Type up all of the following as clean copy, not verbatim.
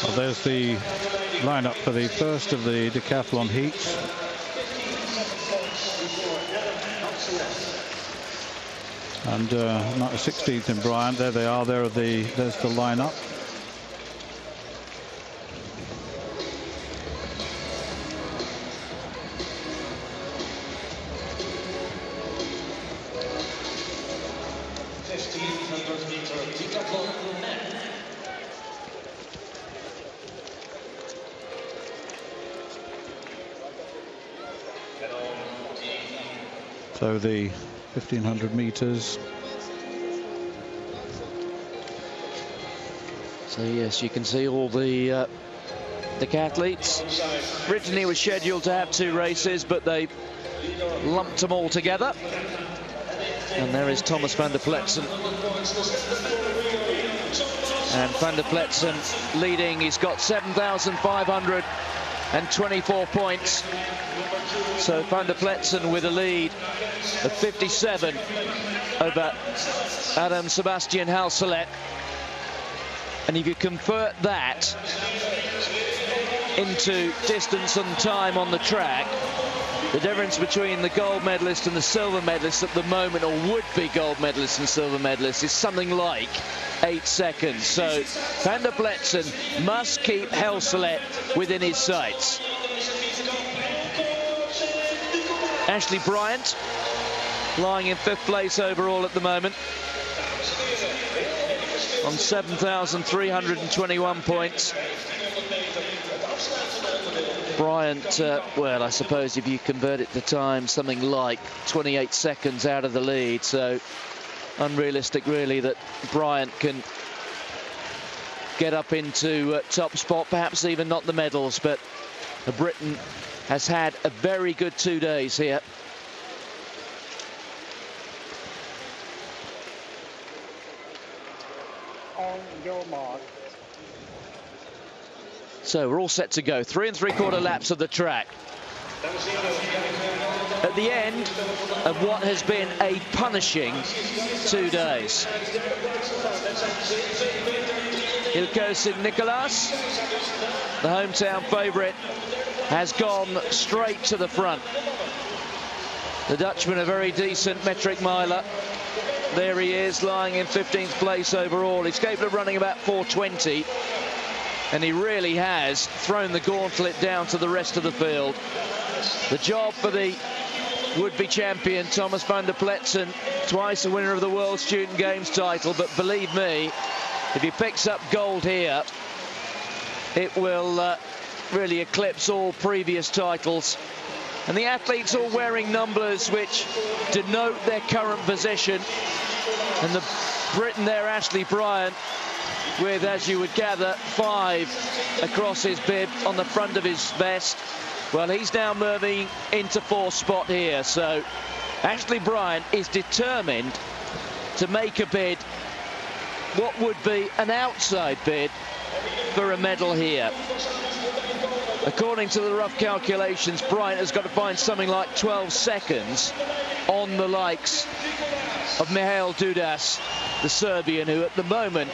Well, there's the lineup for the first of the decathlon heats. And 16th in Bryant. There they are. There's the lineup. So the 1500 meters. So yes, you can see all the decathletes. Originally was scheduled to have 2 races, but they lumped them all together. And there is Thomas van der Pletsen. And van der Pletsen leading. He's got 7,524 points. So van der Pletsen with a lead of 57 over Adam Sebastian Halselet. And if you convert that into distance and time on the track, the difference between the gold medalist and the silver medalist at the moment, or would-be gold medalist and silver medalist, is something like 8 seconds. So van der Pletsen must keep Halselet within his sights. Ashley Bryant lying in 5th place overall at the moment on 7,321 points. Bryant, well, I suppose if you convert it to time, something like 28 seconds out of the lead. So unrealistic, really, that Bryant can get up into top spot, perhaps even not the medals. But Britain has had a very good 2 days here. On your mark. So we're all set to go. 3 3/4 laps of the track. At the end of what has been a punishing 2 days. Ilko Sint-Nicolaas, the hometown favourite, has gone straight to the front. The Dutchman, a very decent metric miler. There he is, lying in 15th place overall. He's capable of running about 4:20, and he really has thrown the gauntlet down to the rest of the field. The job for the would-be champion, Thomas van der Pletsen, twice a winner of the World Student Games title, but believe me, if he picks up gold here, it will really eclipse all previous titles. And the athletes all wearing numbers which denote their current position. And the Briton there, Ashley Bryant, with, as you would gather, 5 across his bib on the front of his vest. Well, he's now moving into 4th spot here. So Ashley Bryant is determined to make a bid, what would be an outside bid, for a medal here. According to the rough calculations, Bryant has got to find something like 12 seconds on the likes of Mihail Dudas, the Serbian, who at the moment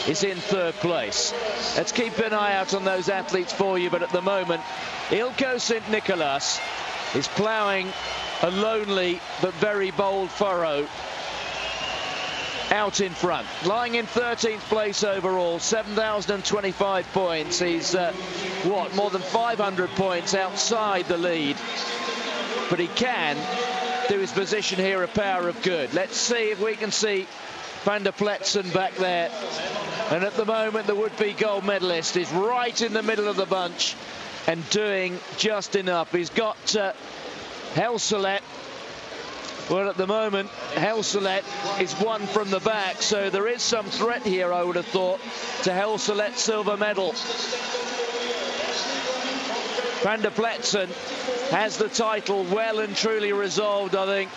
is in 3rd place. Let's keep an eye out on those athletes for you, but at the moment, Ilko Sint-Nicolaas is ploughing a lonely but very bold furrow out in front, lying in 13th place overall, 7,025 points. He's what, more than 500 points outside the lead, but he can do his position here a power of good. Let's see if we can see van der Pletsen back there, and at the moment the would-be gold medalist is right in the middle of the bunch and doing just enough. He's got Halselet. Well, at the moment, Halselet is 1 from the back, so there is some threat here, I would have thought, to Halselet's silver medal. Van der Pletsen has the title well and truly resolved, I think.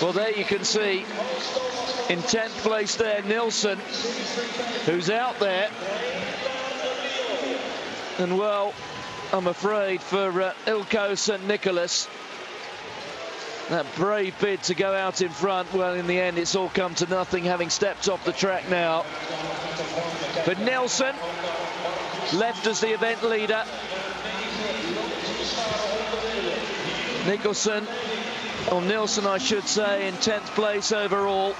Well, there you can see, in 10th place there, Nilsson, who's out there. And, well, I'm afraid for Ilko Sint-Nicolaas, That brave bid to go out in front. Well, in the end, it's all come to nothing, having stepped off the track now. But Nelson left as the event leader. Nicholson, or Nilsson, I should say, in 10th place overall.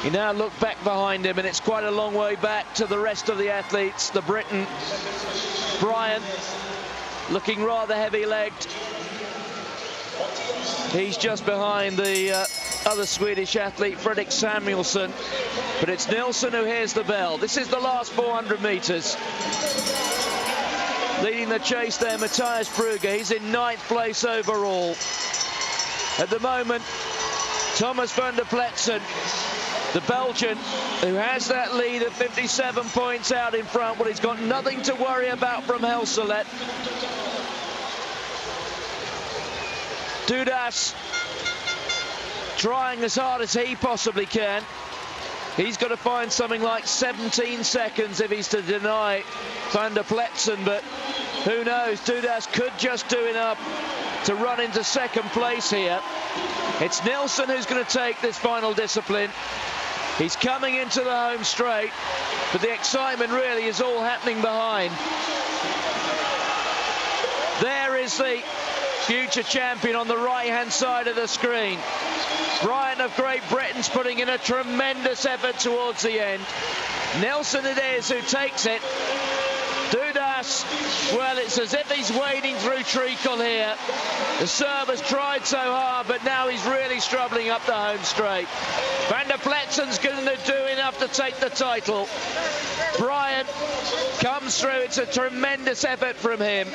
You now look back behind him, and it's quite a long way back to the rest of the athletes. The Briton, Bryant, looking rather heavy-legged. He's just behind the other Swedish athlete, Fredrik Samuelsson. But it's Nilsson who hears the bell. This is the last 400 metres. Leading the chase there, Matthias Brugger. He's in 9th place overall. At the moment, Thomas van der Pletsen, the Belgian, who has that lead of 57 points out in front. Well, he's got nothing to worry about from Helselet. Dudas trying as hard as he possibly can. He's got to find something like 17 seconds if he's to deny Van der Pletsen, but who knows? Dudas could just do enough to run into 2nd place here. It's Nilsson who's going to take this final discipline. He's coming into the home straight, but the excitement really is all happening behind. There is the future champion on the right-hand side of the screen. Bryant of Great Britain's putting in a tremendous effort towards the end. Nelson it is who takes it. Dudas, well, it's as if he's wading through treacle here. The Serb has tried so hard, but now he's really struggling up the home straight. Van der Pletsen's going to do enough to take the title. Bryant comes through. It's a tremendous effort from him.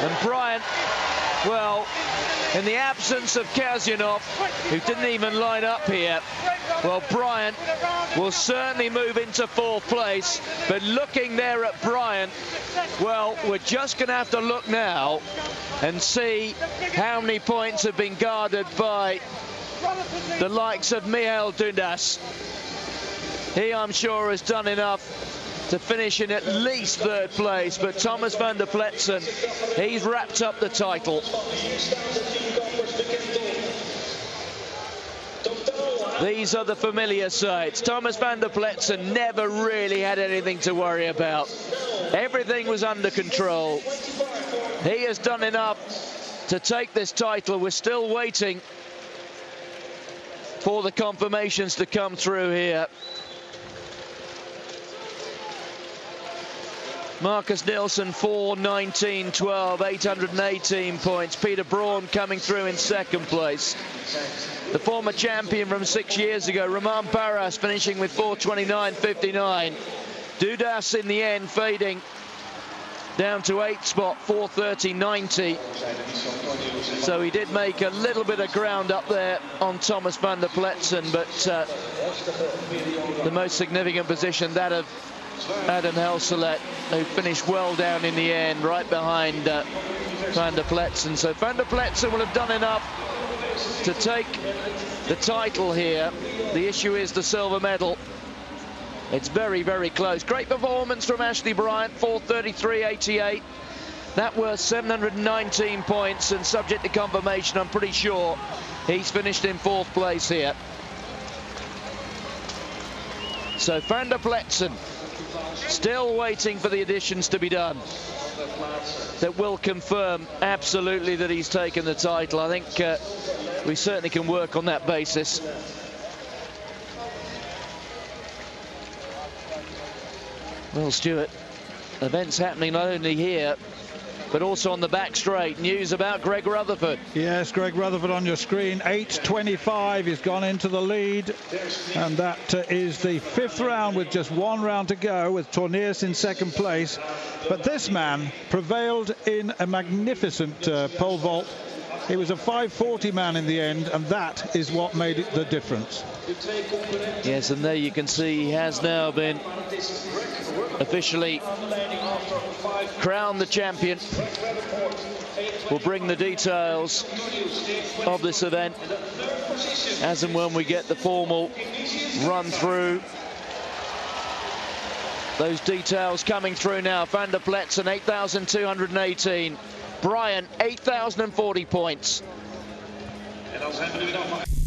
And Bryant, well, in the absence of Kazyanov, who didn't even line up here, well, Bryant will certainly move into 4th place. But looking there at Bryant, well, we're just going to have to look now and see how many points have been guarded by the likes of Michael Dudas. He, I'm sure, has done enough to finish in at least 3rd place, but Thomas van der Pletsen, he's wrapped up the title. These are the familiar sights. Thomas van der Pletsen never really had anything to worry about. Everything was under control. He has done enough to take this title. We're still waiting for the confirmations to come through here. Marcus Nilsson, 4:19.12, 818 points. Peter Braun coming through in 2nd place. The former champion from 6 years ago, Roman Barras, finishing with 4:29.59. Dudas in the end fading down to 8th spot, 4:30.90. So he did make a little bit of ground up there on Thomas van der Pletsen, but the most significant position, that of Adam Helselet, who finished well down in the end, right behind Van der Pletsen. So Van der Pletsen will have done enough to take the title here. The issue is the silver medal. It's very, very close. Great performance from Ashley Bryant, 4:33.88. That was 719 points, and subject to confirmation, I'm pretty sure he's finished in 4th place here. So Van der Pletsen still waiting for the additions to be done that will confirm absolutely that he's taken the title. I think we certainly can work on that basis. Well, Stuart, events happening not only here but also on the back straight. News about Greg Rutherford. Yes, Greg Rutherford on your screen. 8:25. He's gone into the lead. And that is the 5th round with just 1 round to go, with Torniers in 2nd place. But this man prevailed in a magnificent pole vault. He was a 5:40 man in the end, and that is what made it the difference. Yes, and there you can see he has now been officially crowned the champion. We'll bring the details of this event as and when we get the formal run through Those details coming through now. Van der Pletsen, 8,218. Bryant, 8,040 points. En dan zijn we nu dan.